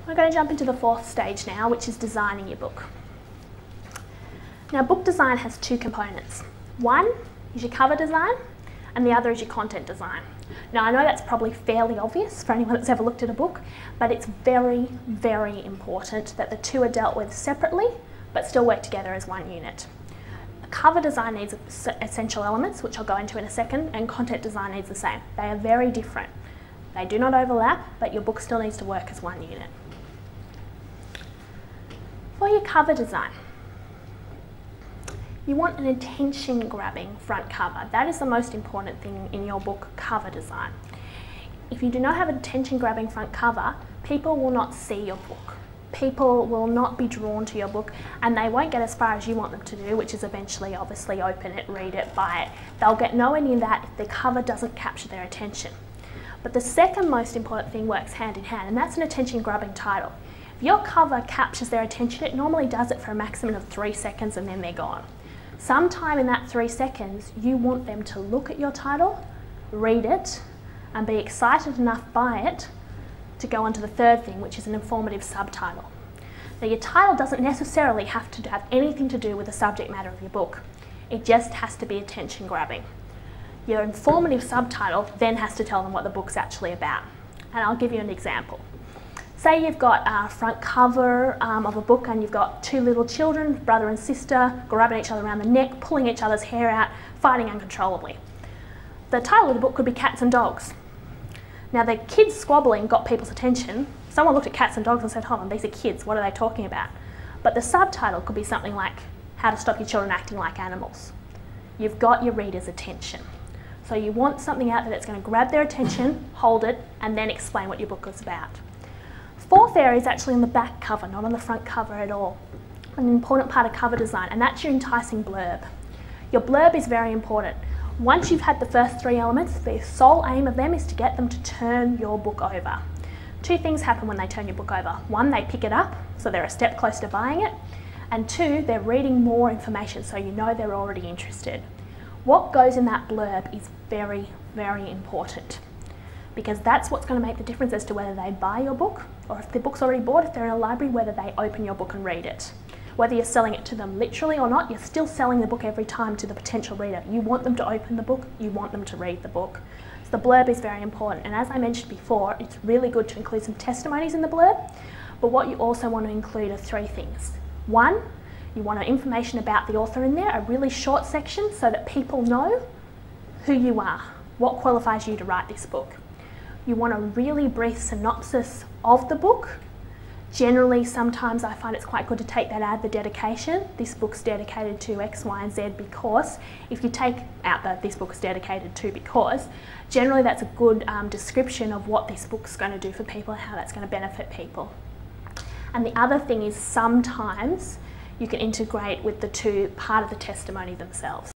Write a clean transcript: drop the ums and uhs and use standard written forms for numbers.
We're going to jump into the fourth stage now, which is designing your book. Now, book design has two components. One is your cover design, and the other is your content design. Now, I know that's probably fairly obvious for anyone that's ever looked at a book, but it's very, very important that the two are dealt with separately, but still work together as one unit. The cover design needs essential elements, which I'll go into in a second, and content design needs the same. They are very different. They do not overlap, but your book still needs to work as one unit. For your cover design, you want an attention-grabbing front cover. That is the most important thing in your book cover design. If you do not have an attention-grabbing front cover, people will not see your book. People will not be drawn to your book, and they won't get as far as you want them to do, which is eventually obviously open it, read it, buy it. They'll get nowhere near that if the cover doesn't capture their attention. But the second most important thing works hand in hand, and that's an attention-grabbing title. If your cover captures their attention, it normally does it for a maximum of 3 seconds and then they're gone. Sometime in that 3 seconds, you want them to look at your title, read it, and be excited enough by it to go on to the third thing, which is an informative subtitle. Now, your title doesn't necessarily have to have anything to do with the subject matter of your book. It just has to be attention-grabbing. Your informative subtitle then has to tell them what the book's actually about. And I'll give you an example. Say you've got a front cover of a book and you've got two little children, brother and sister, grabbing each other around the neck, pulling each other's hair out, fighting uncontrollably. The title of the book could be Cats and Dogs. Now, the kids squabbling got people's attention. Someone looked at cats and dogs and said, hold on, these are kids, what are they talking about? But the subtitle could be something like, How to Stop Your Children Acting Like Animals. You've got your reader's attention. So you want something out there that's going to grab their attention, hold it, and then explain what your book is about. Fourth area is actually on the back cover, not on the front cover at all. An important part of cover design, and that's your enticing blurb. Your blurb is very important. Once you've had the first 3 elements, the sole aim of them is to get them to turn your book over. 2 things happen when they turn your book over. 1, they pick it up, so they're a step closer to buying it. And 2, they're reading more information, so you know they're already interested. What goes in that blurb is very, very important, because that's what's going to make the difference as to whether they buy your book, or if the book's already bought, if they're in a library, whether they open your book and read it. Whether you're selling it to them literally or not, you're still selling the book every time to the potential reader. You want them to open the book, you want them to read the book. So the blurb is very important, and as I mentioned before, it's really good to include some testimonies in the blurb, but what you also want to include are 3 things. 1, you want information about the author in there, a really short section so that people know who you are, what qualifies you to write this book. You want a really brief synopsis of the book. Generally, sometimes I find it's quite good to take that out, the dedication. This book's dedicated to X, Y, and Z because. If you take out the this book's dedicated to because, generally that's a good description of what this book's going to do for people and how that's going to benefit people. And the other thing is sometimes you can integrate with the 2 part of the testimony themselves.